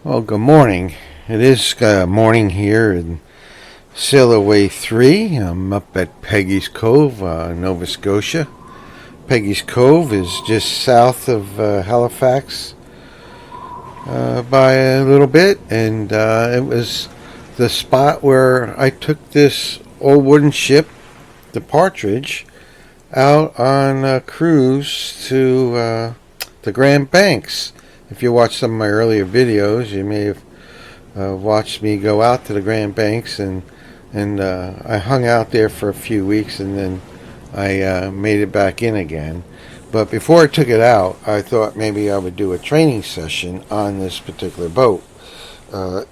Well, good morning. It is morning here in Sailaway 3. I'm up at Peggy's Cove, Nova Scotia. Peggy's Cove is just south of Halifax by a little bit, and it was the spot where I took this old wooden ship, the Partridge, out on a cruise to the Grand Banks. If you watch some of my earlier videos, you may have watched me go out to the Grand Banks, and I hung out there for a few weeks, and then I made it back in again. But before I took it out, I thought maybe I would do a training session on this particular boat.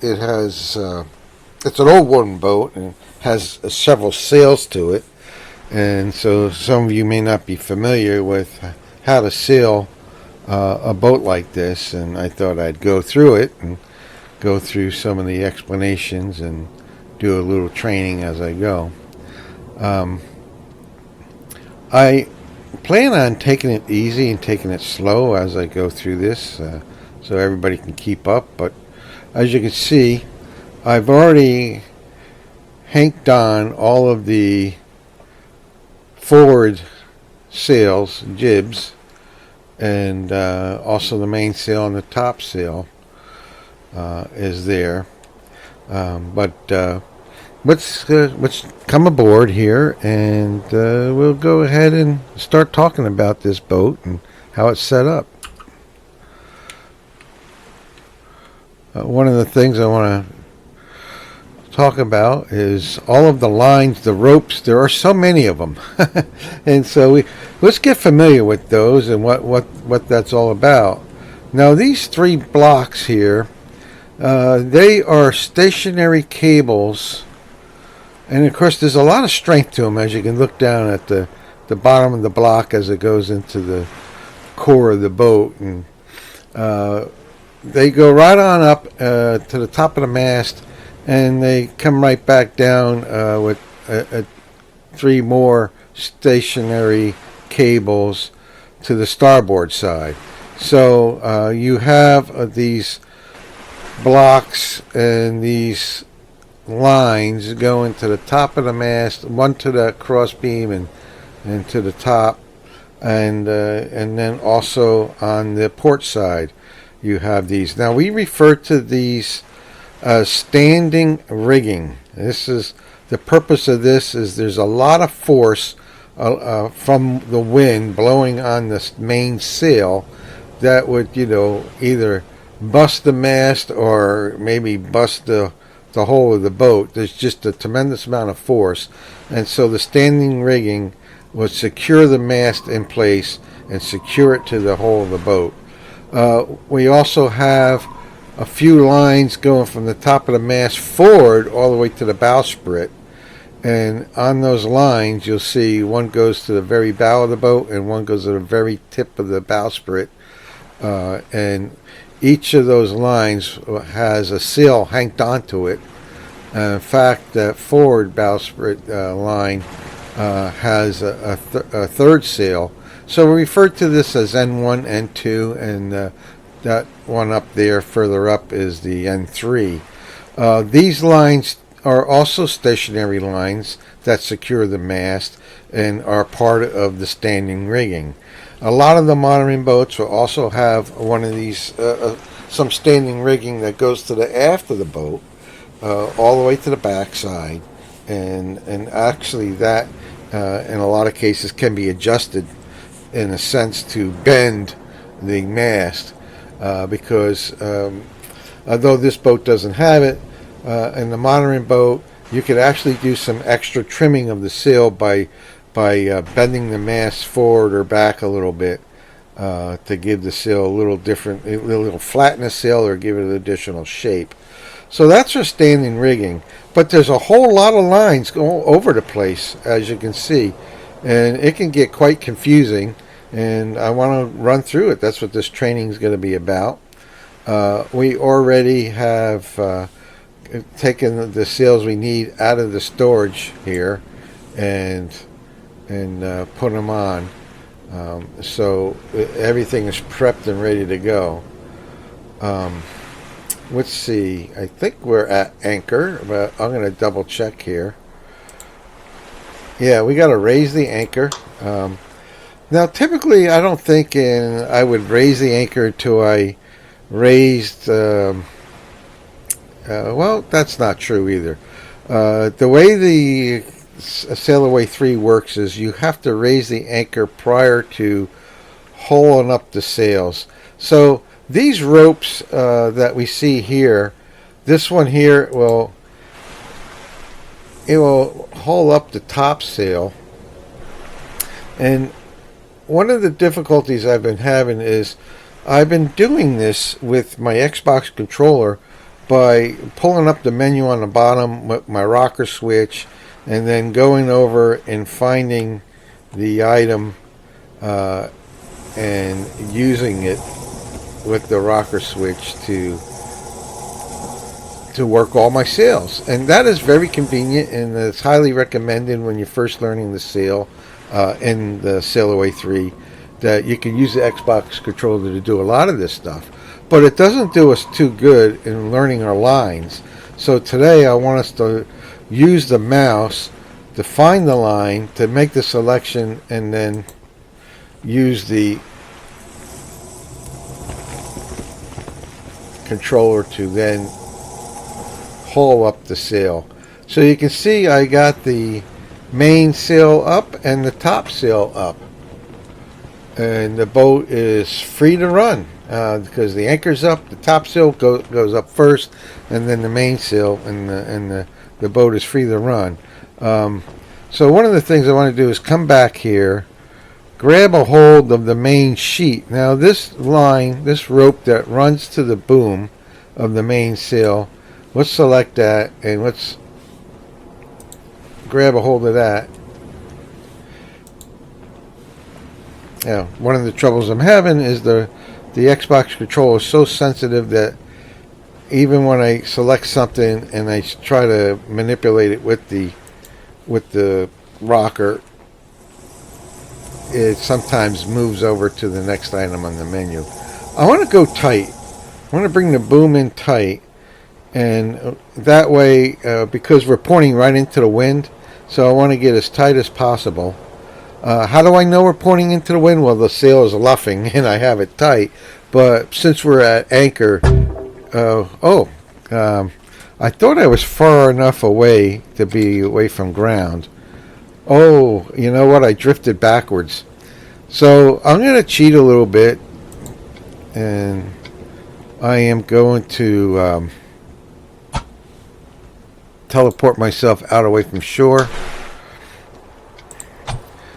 It's an old wooden boat and has several sails to it, and so some of you may not be familiar with how to sail a boat like this, and I thought I'd go through it and go through some of the explanations and do a little training as I go. I plan on taking it easy and taking it slow as I go through this, so everybody can keep up, but as you can see, I've already hanked on all of the forward sails, jibs, and also the mainsail and the topsail is there. But let's come aboard here, and we'll go ahead and start talking about this boat and how it's set up. One of the things I want to talk about is all of the lines, the ropes. There are so many of them, and so let's get familiar with those and what that's all about. Now, these three blocks here, they are stationary cables, and of course there's a lot of strength to them, as you can look down at the bottom of the block as it goes into the core of the boat, and they go right on up to the top of the mast, and they come right back down with three more stationary cables to the starboard side. So you have these blocks and these lines going to the top of the mast, one to the cross beam and to the top, and then also on the port side you have these. Now we refer to these standing rigging. This is the purpose of this. Is there's a lot of force from the wind blowing on the main sail that would, either bust the mast or maybe bust the whole of the boat. There's just a tremendous amount of force, and so the standing rigging would secure the mast in place and secure it to the whole of the boat. We also have a few lines going from the top of the mast forward all the way to the bowsprit, and on those lines you'll see one goes to the very bow of the boat and one goes to the very tip of the bowsprit, and each of those lines has a sail hanked onto it. In fact, the forward bowsprit line has a third sail, so we refer to this as N1, N2, and that one up there further up is the N3. These lines are also stationary lines that secure the mast and are part of the standing rigging. A lot of the modern boats will also have one of these, some standing rigging that goes to the aft of the boat, all the way to the backside, and actually that in a lot of cases can be adjusted in a sense to bend the mast. Because although this boat doesn't have it, in the modern boat you could actually do some extra trimming of the sail by bending the mast forward or back a little bit to give the sail a little different, a little flatten the sail or give it an additional shape. So that's our standing rigging. But there's a whole lot of lines going over the place, as you can see, and it can get quite confusing. And I want to run through it. That's what this training is going to be about. We already have taken the sails we need out of the storage here and put them on. So everything is prepped and ready to go. let's see. I think we're at anchor, but I'm going to double check here. Yeah, we got to raise the anchor. Now, typically, I don't think I would raise the anchor until I raised. Well, that's not true either. The way the Sailaway 3 works is you have to raise the anchor prior to hauling up the sails. So these ropes that we see here, this one here will haul up the top sail. And one of the difficulties I've been having is I've been doing this with my Xbox controller by pulling up the menu on the bottom with my rocker switch and then going over and finding the item and using it with the rocker switch to work all my sails. And that is very convenient, and it's highly recommended when you're first learning the sail in the Sailaway 3 that you can use the Xbox controller to do a lot of this stuff. But it doesn't do us too good in learning our lines. So today I want us to use the mouse to find the line, to make the selection, and then use the controller to then haul up the sail. So you can see I got the main sail up and the top sail up. And the boat is free to run because the anchor's up, the top sail goes up first, and then the main sail, and the boat is free to run. So one of the things I want to do is come back here, grab a hold of the main sheet. Now this line, this rope that runs to the boom of the main sail, let's select that and let's grab a hold of that. Yeah, one of the troubles I'm having is the Xbox controller is so sensitive that even when I select something and I try to manipulate it with the rocker, it sometimes moves over to the next item on the menu. I want to go tight. I want to bring the boom in tight, and that way, because we're pointing right into the wind, so I want to get as tight as possible. How do I know we're pointing into the wind? Well, the sail is luffing and I have it tight. But since we're at anchor, I thought I was far enough away to be away from ground. Oh, you know what? I drifted backwards. So I'm going to cheat a little bit, and I am going to teleport myself out away from shore.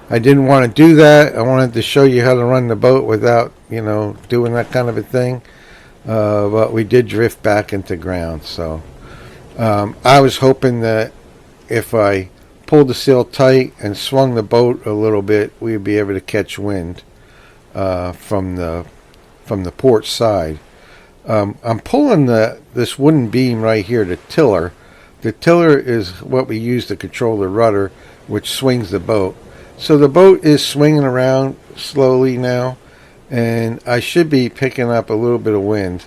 I didn't want to do that. I wanted to show you how to run the boat without, doing that kind of a thing. But we did drift back into ground. So I was hoping that if I pulled the sail tight and swung the boat a little bit, we'd be able to catch wind from the port side. I'm pulling this wooden beam right here, the tiller. The tiller is what we use to control the rudder, which swings the boat. So the boat is swinging around slowly now, and I should be picking up a little bit of wind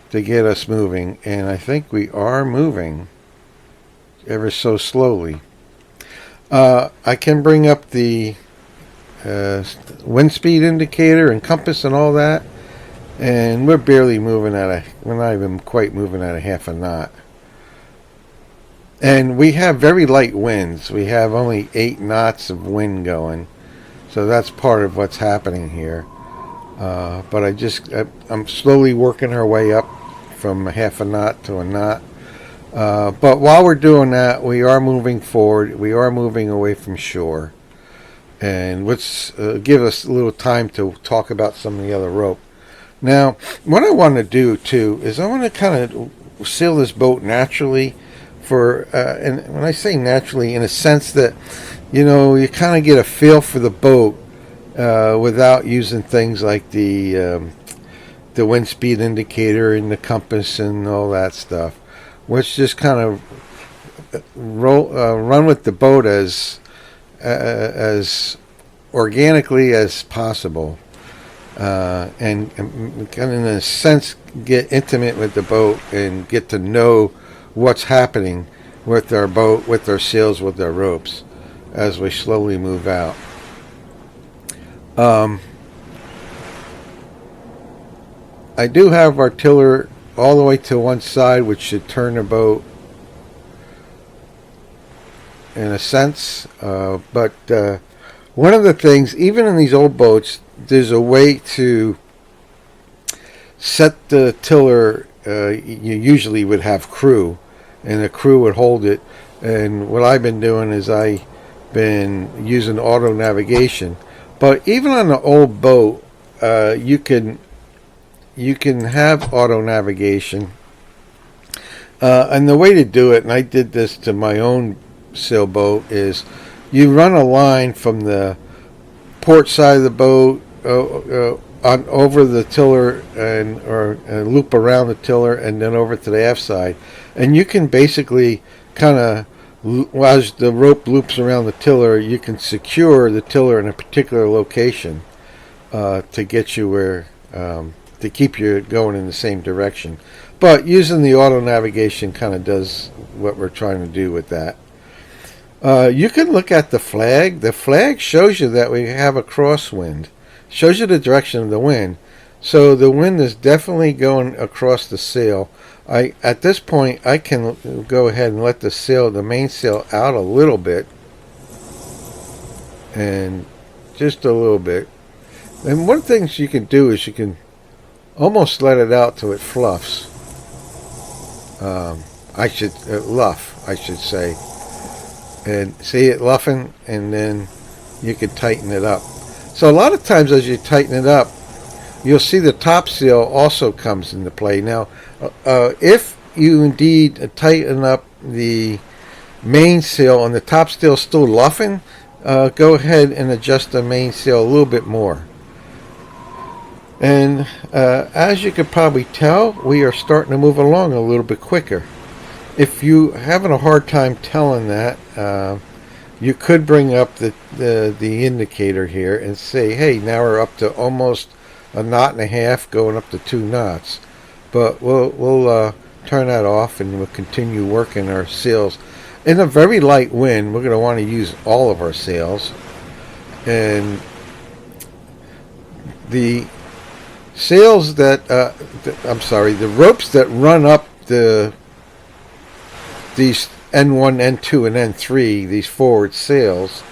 to get us moving, and I think we are moving ever so slowly. I can bring up the wind speed indicator and compass and all that, and we're barely moving we're not even quite moving at a half a knot. And we have very light winds. We have only 8 knots of wind going. So that's part of what's happening here. But I'm slowly working our way up from a half a knot to a knot. But while we're doing that, we are moving forward. We are moving away from shore. And let's give us a little time to talk about some of the other rope. Now, what I want to do, too, is I want to kind of sail this boat naturally. And when I say naturally, in a sense that, you kind of get a feel for the boat without using things like the wind speed indicator and the compass and all that stuff. Let's just kind of run with the boat as organically as possible. and kind of in a sense get intimate with the boat and get to know what's happening with our boat, with our sails, with our ropes as we slowly move out. I do have our tiller all the way to one side, which should turn the boat in a sense. But one of the things, even in these old boats, there's a way to set the tiller. You usually would have crew, and the crew would hold it. And what I've been doing is I've been using auto navigation. But even on the old boat, you can have auto navigation. And the way to do it, and I did this to my own sailboat, is you run a line from the port side of the boat on over the tiller or loop around the tiller and then over to the aft side, and you can basically kind of, as the rope loops around the tiller, you can secure the tiller in a particular location to get you where to keep you going in the same direction. But using the auto navigation kind of does what we're trying to do with that. You can look at the flag. The flag shows you that we have a crosswind. Shows you the direction of the wind. So the wind is definitely going across the sail. At this point, I can go ahead and let the main sail out a little bit. And just a little bit. And one of the things you can do is you can almost let it out till it fluffs. Luff, I should say. And see it luffing, and then you can tighten it up. So a lot of times as you tighten it up, you'll see the top sail also comes into play. Now, if you indeed tighten up the main sail and the top sail still luffing, go ahead and adjust the main sail a little bit more. And as you could probably tell, we are starting to move along a little bit quicker. If you're having a hard time telling that, you could bring up the indicator here and say, hey, now we're up to almost a knot and a half, going up to 2 knots. But we'll turn that off and we'll continue working our sails. In a very light wind, we're going to want to use all of our sails. And the sails that, the ropes that run up these N1, N2, and N3, these forward sails,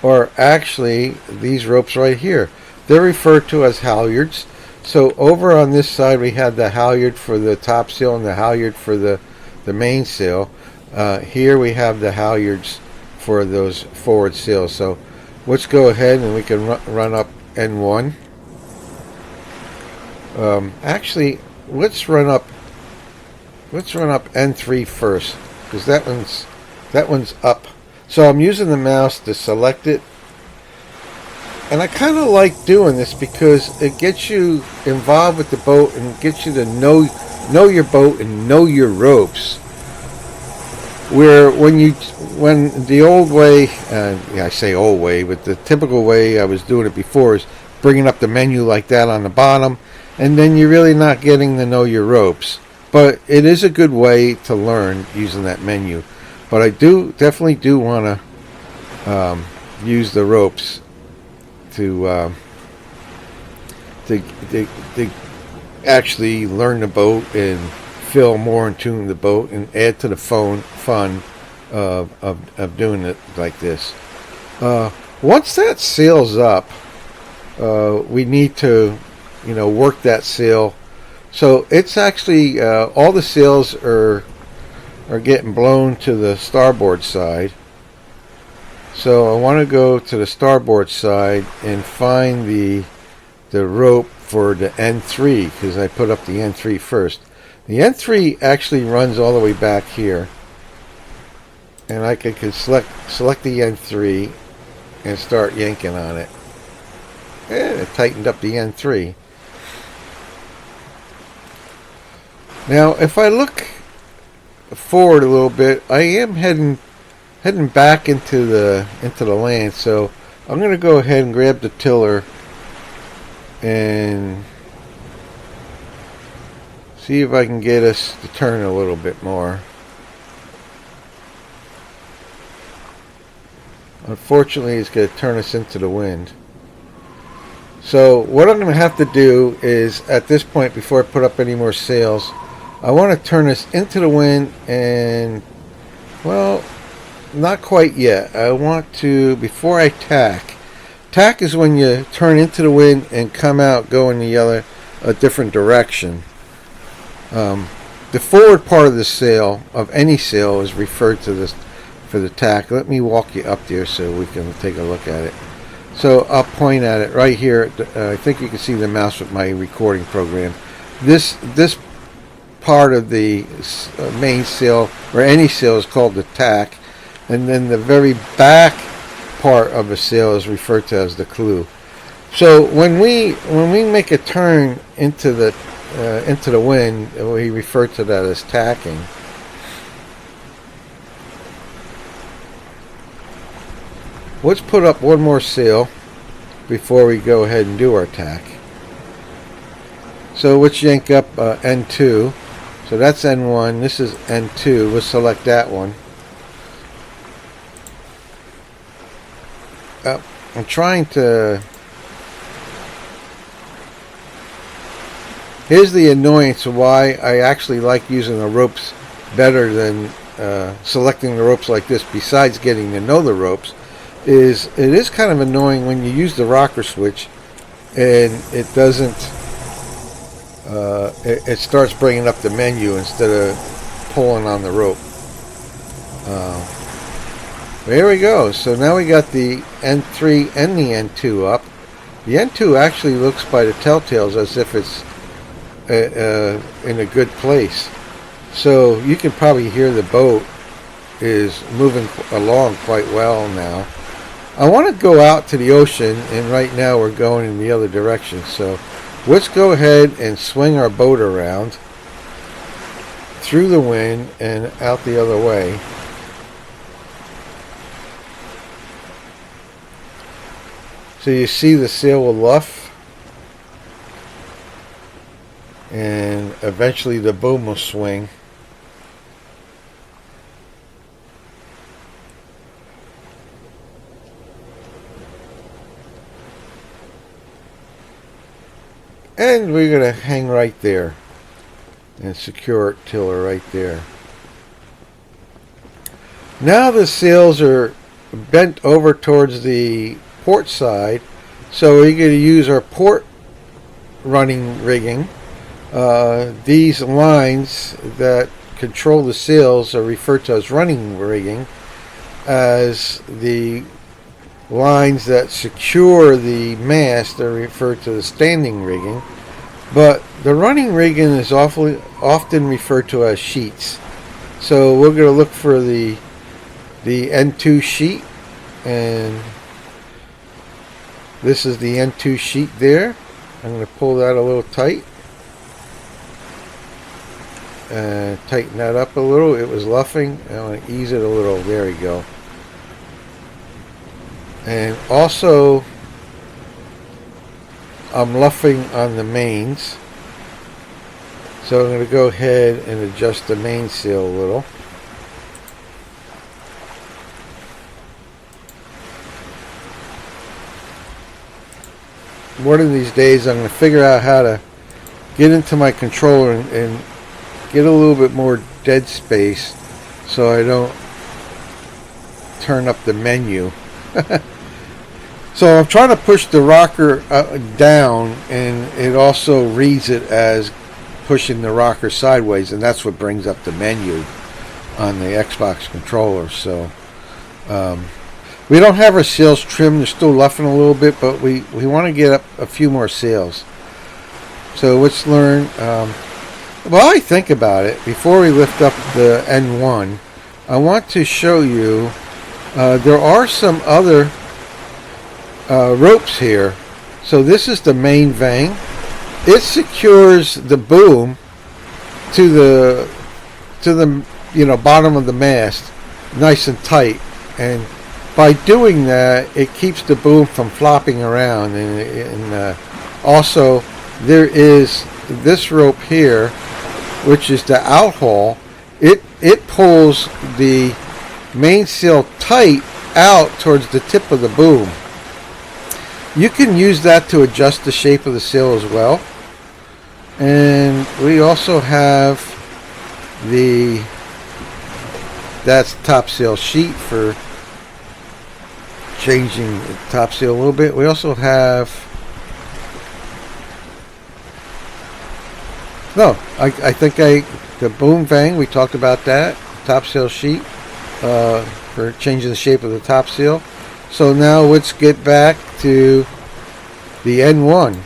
are actually these ropes right here. They're referred to as halyards. So over on this side we have the halyard for the top sail and the halyard for the main sail. Here we have the halyards for those forward sails. So let's go ahead and we can run up N1. Actually, let's run up N3 first, because that one's up. So I'm using the mouse to select it, and I kind of like doing this because it gets you involved with the boat and gets you to know your boat and know your ropes. Where when the old way, I say old way, but the typical way I was doing it before is bringing up the menu like that on the bottom, and then you're really not getting to know your ropes. But it is a good way to learn using that menu. But I definitely do want to use the ropes to actually learn the boat and feel more in tune with the boat and add to the fun of doing it like this. Once that sail's up, we need to work that sail. So it's actually all the sails are getting blown to the starboard side. So I want to go to the starboard side and find the rope for the N3, because I put up the N3 first. The N3 actually runs all the way back here, and I can select the N3 and start yanking on it. And it tightened up the N3. Now, if I look forward a little bit, I am heading back into the land. So I'm going to go ahead and grab the tiller and see if I can get us to turn a little bit more. Unfortunately, it's going to turn us into the wind. So what I'm going to have to do is, at this point, before I put up any more sails, I want to turn us into the wind, and, well, not quite yet. I want to, before I tack. Tack is when you turn into the wind and come out going a different direction. The forward part of the sail, of any sail, is referred to this for the tack. Let me walk you up there so we can take a look at it. So I'll point at it right here. I think you can see the mouse with my recording program. This part of the main sail, or any sail, is called the tack, and then the very back part of a sail is referred to as the clew. So when we make a turn into the wind, we refer to that as tacking. Let's put up one more sail before we go ahead and do our tack. So let's yank up N2. So that's N1. This is N2. We'll select that one. I'm trying to... Here's the annoyance of why I actually like using the ropes better than selecting the ropes like this, besides getting to know the ropes. It is kind of annoying when you use the rocker switch and it doesn't, it starts bringing up the menu instead of pulling on the rope. There we go. So now we got the N3 and the N2 up. The N2 actually looks by the telltales as if it's in a good place. So you can probably hear the boat is moving along quite well now. I want to go out to the ocean, and right now we're going in the other direction. So let's go ahead and swing our boat around through the wind and out the other way. So you see the sail will luff, and eventually the boom will swing. And we're going to hang right there and secure tiller right there. Now the sails are bent over towards the port side, so we're going to use our port running rigging. These lines that control the sails are referred to as running rigging, as the lines that secure the mast are referred to as standing rigging, but the running rigging is often referred to as sheets. So we're going to look for the N2 sheet, and this is the N2 sheet there. I'm going to pull that a little tight and tighten that up a little. It was luffing. I want to ease it a little. There we go. And also, I'm luffing on the mains, so I'm going to go ahead and adjust the mainsail a little. One of these days I'm going to figure out how to get into my controller and get a little bit more dead space so I don't turn up the menu. So I'm trying to push the rocker down, and it also reads it as pushing the rocker sideways, and that's what brings up the menu on the Xbox controller. So we don't have our sails trimmed. They're still luffing a little bit, but we want to get up a few more sails. So let's learn. While I think about it, before we lift up the N1, I want to show you there are some other ropes here. So this is the main vang. It secures the boom to the bottom of the mast nice and tight, and by doing that it keeps the boom from flopping around and Also, there is this rope here, which is the out haul. It pulls the mainsail tight out towards the tip of the boom. You can use that to adjust the shape of the sail as well. And we also have that's topsail sheet for changing the topsail a little bit. We also have, the boom vang, we talked about that. Topsail sheet for changing the shape of the topsail. So now let's get back to the N1.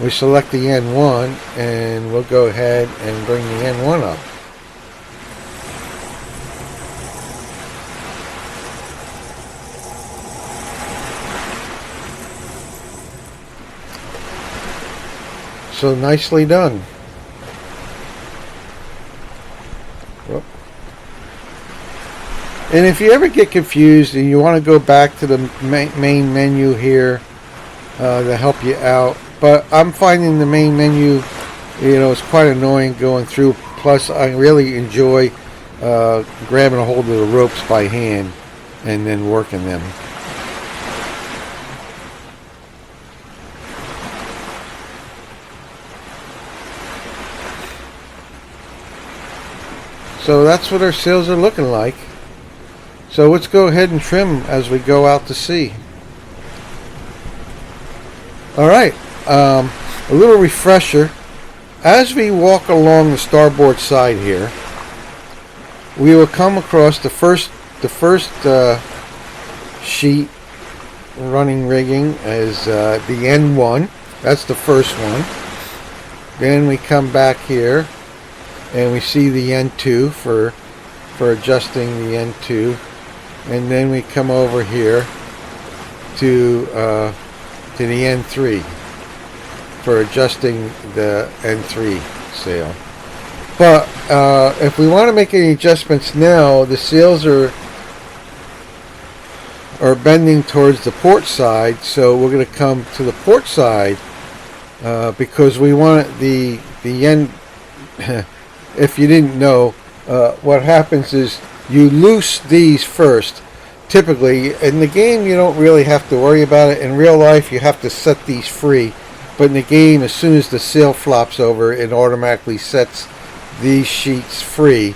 We select the N1 and we'll go ahead and bring the N1 up. So nicely done. And if you ever get confused and you want to go back to the main menu here to help you out, but I'm finding the main menu, it's quite annoying going through. Plus, I really enjoy grabbing a hold of the ropes by hand and then working them. So that's what our sails are looking like. So let's go ahead and trim as we go out to sea. Alright, a little refresher. As we walk along the starboard side here, we will come across the first sheet running rigging as the N1. That's the first one. Then we come back here and we see the N2 for adjusting the N2, and then we come over here to the N3 for adjusting the N3 sail. But if we want to make any adjustments now, the sails are bending towards the port side, so we're going to come to the port side because we want the N. If you didn't know, what happens is you loose these first. Typically, in the game you don't really have to worry about it. In real life you have to set these free, but in the game, as soon as the sail flops over, it automatically sets these sheets free.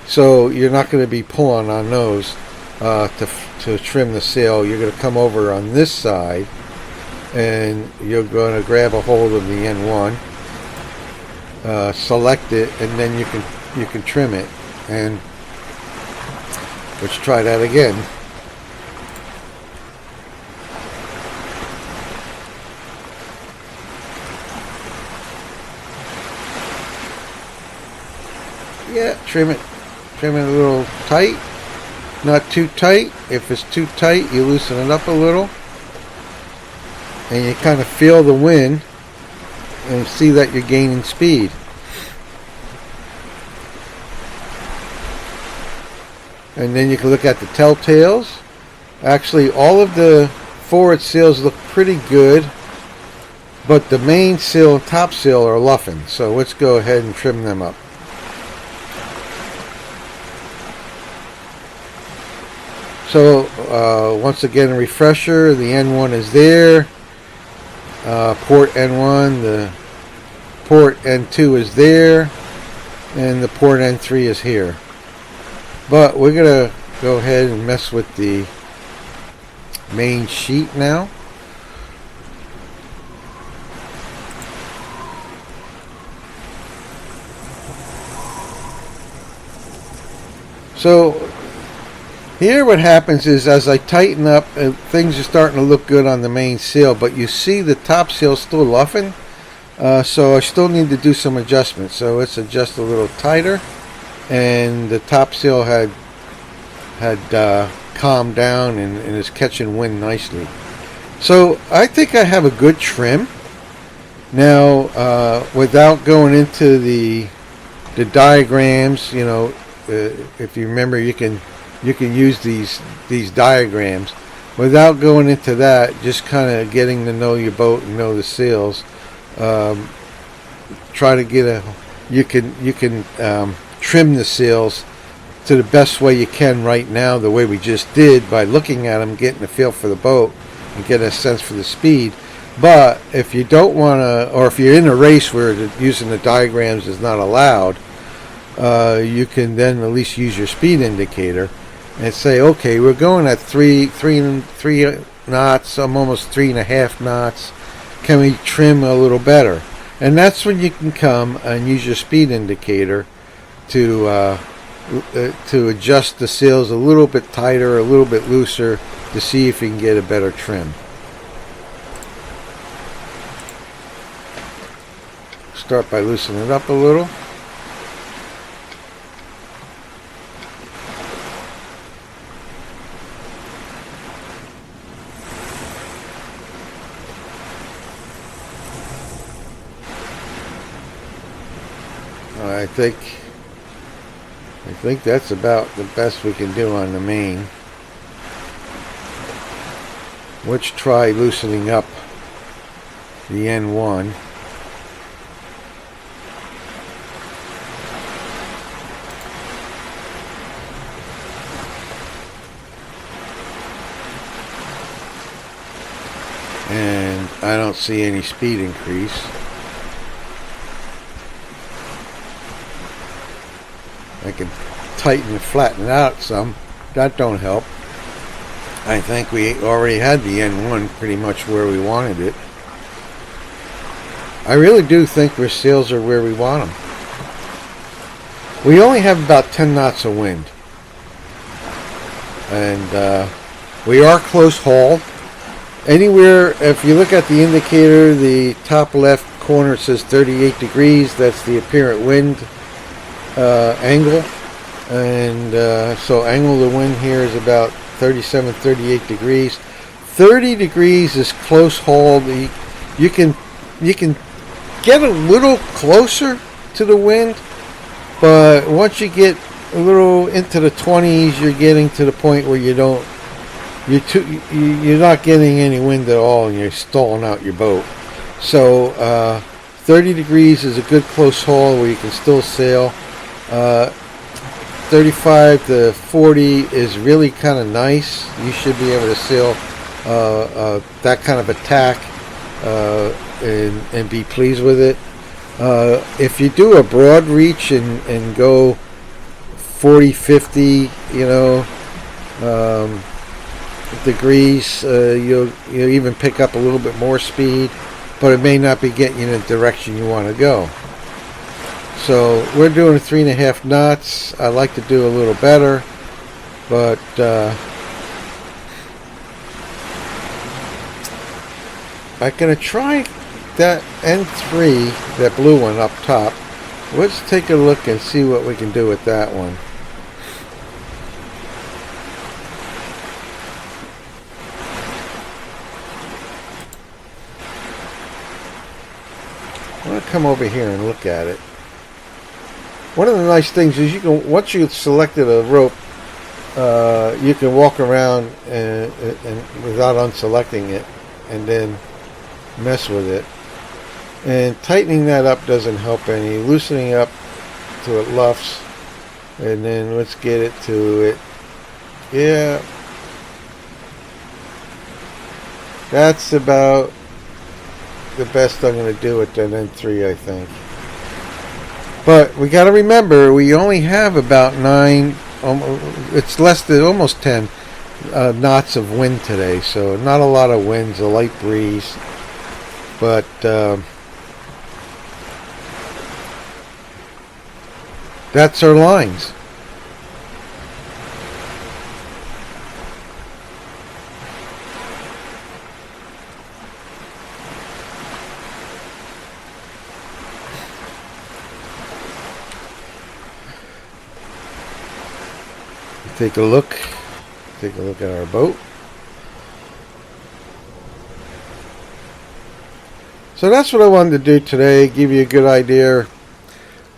So you're not going to be pulling on those to trim the sail. You're going to come over on this side and you're going to grab a hold of the N1. Select it, and then you can trim it. And let's try that again. Yeah, trim it a little tight, not too tight. If it's too tight, you loosen it up a little, and you kind of feel the wind and see that you're gaining speed. And then you can look at the telltales. Actually, all of the forward sails look pretty good, but the main sail and top sail are luffing. So let's go ahead and trim them up. So once again, a refresher, the N1 is there. Port N1, the port N2 is there, and the port N3 is here. But we're going to go ahead and mess with the main sheet now. So here what happens is, as I tighten up, things are starting to look good on the main sail, but you see the top sail still luffing, so I still need to do some adjustments. So let's adjust a little tighter, and the top sail had calmed down and is catching wind nicely. So I think I have a good trim now. Without going into the diagrams, if you remember, you can use these diagrams. Without going into that, just kind of getting to know your boat and know the sails, try to get you can trim the sails to the best way you can right now, the way we just did, by looking at them, getting a feel for the boat, and getting a sense for the speed. But if you don't want to, or if you're in a race where using the diagrams is not allowed, you can then at least use your speed indicator and say, okay, we're going at three knots. I'm almost 3.5 knots. Can we trim a little better? And that's when you can come and use your speed indicator to adjust the sails a little bit tighter, a little bit looser, to see if you can get a better trim. Start by loosening it up a little. I think that's about the best we can do on the main. Let's try loosening up the N1. And I don't see any speed increase. I can tighten and flatten it out some. That don't help. I think we already had the N1 pretty much where we wanted it. I really do think our sails are where we want them. We only have about 10 knots of wind. And we are close haul. Anywhere, if you look at the indicator, the top left corner says 38 degrees. That's the apparent wind angle. And so angle of the wind here is about 37, 38 degrees. 30 degrees is close haul. You can get a little closer to the wind, but once you get a little into the 20s, you're getting to the point where you're not getting any wind at all, and you're stalling out your boat. So 30 degrees is a good close haul where you can still sail. 35 to 40 is really kind of nice. You should be able to sail that kind of attack and be pleased with it. If you do a broad reach and go 40, 50, degrees, you'll even pick up a little bit more speed, but it may not be getting you in the direction you want to go. So we're doing 3.5 knots. I like to do a little better, but I'm going to try that N3, that blue one up top. Let's take a look and see what we can do with that one. I'm going to come over here and look at it. One of the nice things is you can, once you've selected a rope, you can walk around and without unselecting it, and then mess with it. And tightening that up doesn't help any. Loosening up to it luffs, and then let's get it to it. Yeah, that's about the best I'm going to do with that N3, I think. But we got to remember, we only have about 9, it's less than almost 10 knots of wind today, so not a lot of winds, a light breeze. But that's our lines. Take a look at our boat. So that's what I wanted to do today, give you a good idea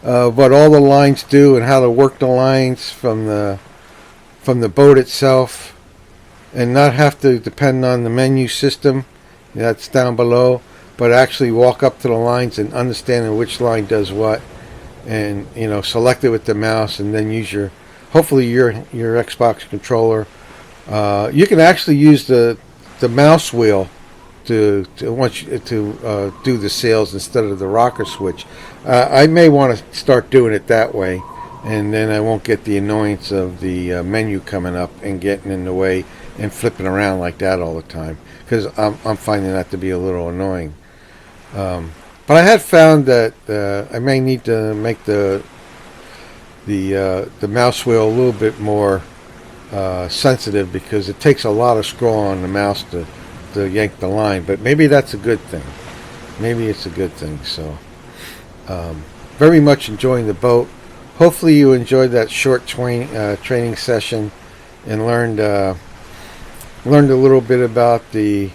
of what all the lines do and how to work the lines from the boat itself, and not have to depend on the menu system that's down below, but actually walk up to the lines and understanding which line does what, and select it with the mouse, and then use hopefully your Xbox controller. You can actually use the mouse wheel to do the sails instead of the rocker switch. I may want to start doing it that way, and then I won't get the annoyance of the menu coming up and getting in the way and flipping around like that all the time, because I'm finding that to be a little annoying. But I had found that I may need to make the mouse wheel a little bit more sensitive, because it takes a lot of scroll on the mouse to yank the line. But maybe that's a good thing. Maybe it's a good thing. So very much enjoying the boat. Hopefully you enjoyed that short training session and learned a little bit about the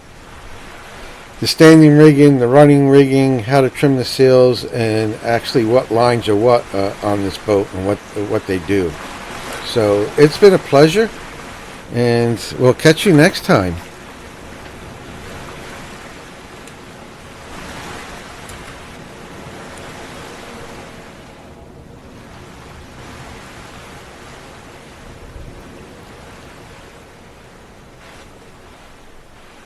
standing rigging, the running rigging, how to trim the sails, and actually what lines are what on this boat and what they do. So it's been a pleasure, and we'll catch you next time.